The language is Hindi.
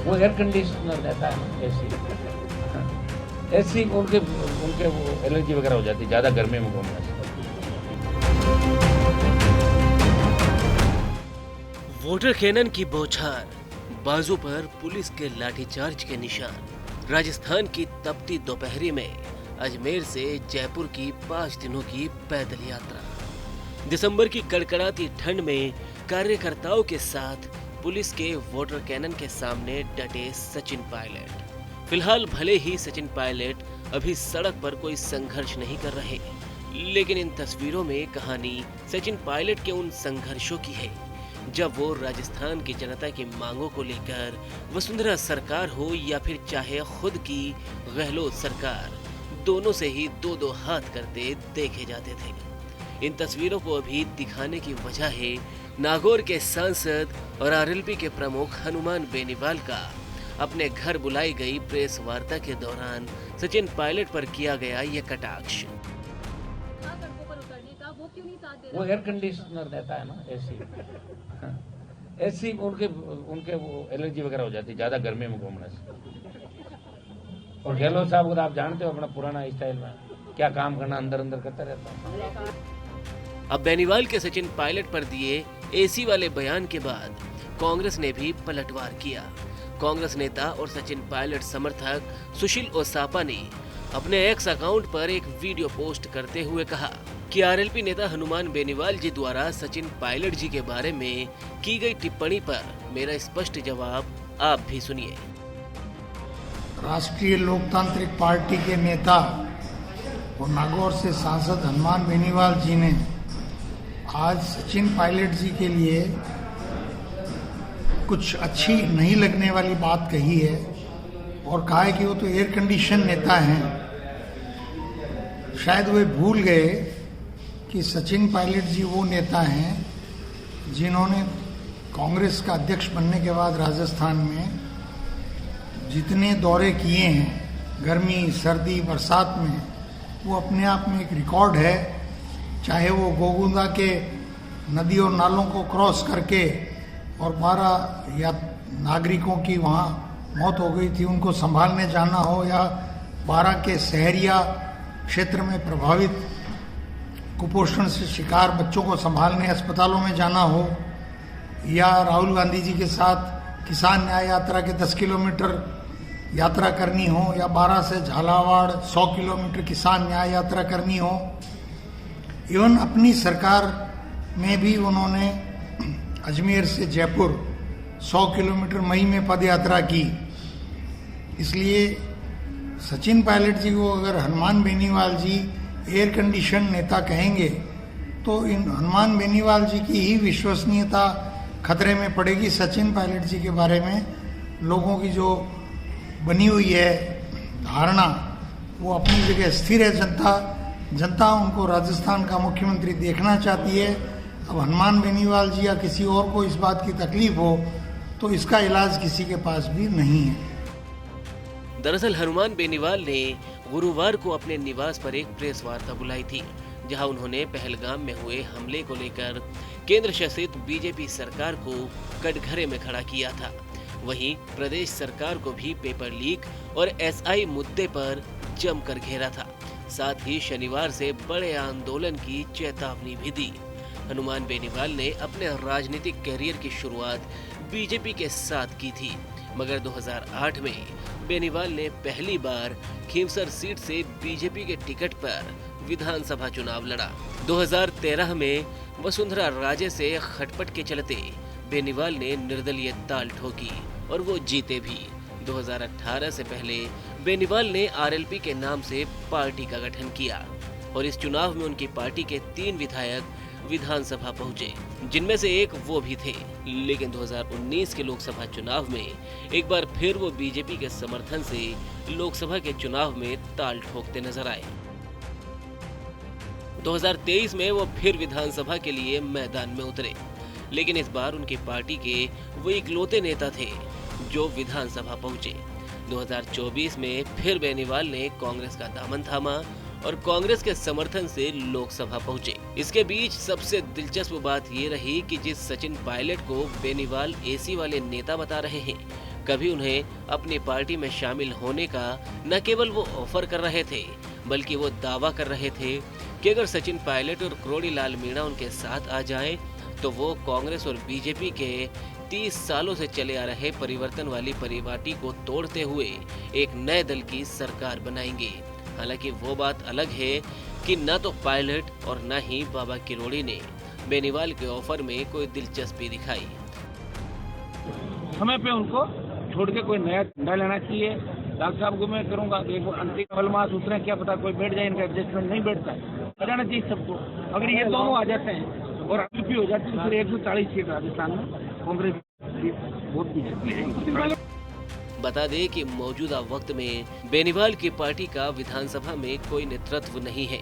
वो एयर कंडीशनर रहता है ना, एसी उनके वो एलर्जी वगैरह हो जाती है ज़्यादा गर्मी में घूमने से। वोटर कैनन की बौछार, बाजू पर पुलिस के लाठीचार्ज के निशान। राजस्थान की तपती दोपहरी में अजमेर से जयपुर की 5 दिनों की पैदल यात्रा। दिसंबर की कड़कड़ाती ठंड में कार्यकर्ताओं के साथ पुलिस के वोटर कैनन के सामने डटे सचिन पायलट। फिलहाल भले ही सचिन पायलट अभी सड़क पर कोई संघर्ष नहीं कर रहे, लेकिन इन तस्वीरों में कहानी सचिन पायलट के उन संघर्षों की है जब वो राजस्थान की जनता की मांगों को लेकर वसुंधरा सरकार हो या फिर चाहे खुद की गहलोत सरकार, दोनों से ही दो दो हाथ करते देखे जाते थे। इन तस्वीरों को अभी दिखाने की वजह है नागौर के सांसद और आरएलपी के प्रमुख हनुमान बेनीवाल का अपने घर बुलाई गई प्रेस वार्ता के दौरान सचिन पायलट पर किया गया ये कटाक्ष। वो एयर कंडीशनर रहता है ना, एसी उनके वो एलर्जी वगैरह हो जाती है ज़्यादा गर्मी में घूमने से। और गहलोत साहब को आप जानते हो अपना पुराना स्टाइल में क्या काम करना, अंदर अंदर करता रहता है। अब बेनीवाल के सचिन पायलट पर दिए एसी वाले बयान के बाद कांग्रेस ने भी पलटवार किया। कांग्रेस नेता और सचिन पायलट समर्थक सुशील ओसापा ने अपने एक्स अकाउंट पर एक वीडियो पोस्ट करते हुए कहा कि आरएलपी नेता हनुमान बेनीवाल जी द्वारा सचिन पायलट जी के बारे में की गई टिप्पणी पर मेरा स्पष्ट जवाब आप भी सुनिए। राष्ट्रीय लोकतांत्रिक पार्टी के नेता और नागौर से सांसद हनुमान बेनीवाल जी ने आज सचिन पायलट जी के लिए कुछ अच्छी नहीं लगने वाली बात कही है और कहा है कि वो तो एयर कंडीशन नेता हैं। शायद वे भूल गए कि सचिन पायलट जी वो नेता हैं जिन्होंने कांग्रेस का अध्यक्ष बनने के बाद राजस्थान में जितने दौरे किए हैं गर्मी सर्दी बरसात में, वो अपने आप में एक रिकॉर्ड है। चाहे वो गोगुंदा के नदी और नालों को क्रॉस करके और 12 या नागरिकों की वहाँ मौत हो गई थी उनको संभालने जाना हो, या 12 के शहरिया क्षेत्र में प्रभावित कुपोषण से शिकार बच्चों को संभालने अस्पतालों में जाना हो, या राहुल गांधी जी के साथ किसान न्याय यात्रा के 10 किलोमीटर यात्रा करनी हो, या 12 से झालावाड़ 100 किलोमीटर किसान न्याय यात्रा करनी हो। इवन अपनी सरकार में भी उन्होंने अजमेर से जयपुर 100 किलोमीटर मई में पद यात्रा की। इसलिए सचिन पायलट जी को अगर हनुमान बेनीवाल जी एयर कंडीशन नेता कहेंगे तो इन हनुमान बेनीवाल जी की ही विश्वसनीयता खतरे में पड़ेगी। सचिन पायलट जी के बारे में लोगों की जो बनी हुई है धारणा वो अपनी जगह स्थिर है। जनता उनको राजस्थान का मुख्यमंत्री देखना चाहती है। अब हनुमान बेनीवाल जी या किसी और को इस बात की तकलीफ हो तो इसका इलाज किसी के पास भी नहीं है। दरअसल हनुमान बेनीवाल ने गुरुवार को अपने निवास पर एक प्रेस वार्ता बुलाई थी, जहां उन्होंने पहलगाम में हुए हमले को लेकर केंद्र शासित बीजेपी सरकार को कटघरे में खड़ा किया था। वहीं प्रदेश सरकार को भी पेपर लीक और एसआई मुद्दे पर जमकर घेरा था। साथ ही शनिवार से बड़े आंदोलन की चेतावनी भी दी। हनुमान बेनीवाल ने अपने राजनीतिक कैरियर की शुरुआत बीजेपी के साथ की थी, मगर 2008 में बेनीवाल ने पहली बार खींवसर सीट से बीजेपी के टिकट पर विधानसभा चुनाव लड़ा। 2013 में वसुंधरा राजे से खटपट के चलते बेनीवाल ने निर्दलीय ताल ठोकी और वो जीते भी। 2018 से पहले बेनीवाल ने आरएलपी के नाम से पार्टी का गठन किया और इस चुनाव में उनकी पार्टी के 3 विधायक विधानसभा पहुंचे, जिनमें से एक वो भी थे। लेकिन 2019 के लोकसभा चुनाव में एक बार फिर वो बीजेपी के समर्थन से लोकसभा के चुनाव में ताल ठोकते नजर आए। 2023 में वो फिर विधानसभा के लिए मैदान में उतरे, लेकिन इस बार उनकी पार्टी के वो इकलौते नेता थे जो विधानसभा पहुंचे। 2024 में फिर बेनीवाल ने कांग्रेस का दामन थामा और कांग्रेस के समर्थन से लोकसभा पहुंचे। इसके बीच सबसे दिलचस्प बात ये रही कि जिस सचिन पायलट को बेनीवाल एसी वाले नेता बता रहे हैं, कभी उन्हें अपनी पार्टी में शामिल होने का न केवल वो ऑफर कर रहे थे, बल्कि वो दावा कर रहे थे कि अगर सचिन पायलट और करोड़ी लाल मीणा उनके साथ आ जाएं, तो वो कांग्रेस और बीजेपी के 30 सालों से चले आ रहे परिवर्तन वाली परिपाटी को तोड़ते हुए एक नए दल की सरकार बनाएंगे। हालांकि वो बात अलग है कि न तो पायलट और न ही बाबा किरोड़ी ने बेनीवाल के ऑफर में कोई दिलचस्पी दिखाई। समय पे उनको छोड़ के कोई नया झंडा लेना चाहिए। डॉक्टर साहब को मैं करूंगा, एक अंतिम फलमास उतरे, क्या पता कोई बैठ जाए, इनका एडजस्टमेंट नहीं बैठता है, बजाना चाहिए सबको। अगर ये दोनों आ जाते हैं और आईपी हो जाती है, फिर 140 सीट राजस्थान में कांग्रेस वोट की। बता दें कि मौजूदा वक्त में बेनीवाल की पार्टी का विधानसभा में कोई नेतृत्व नहीं है।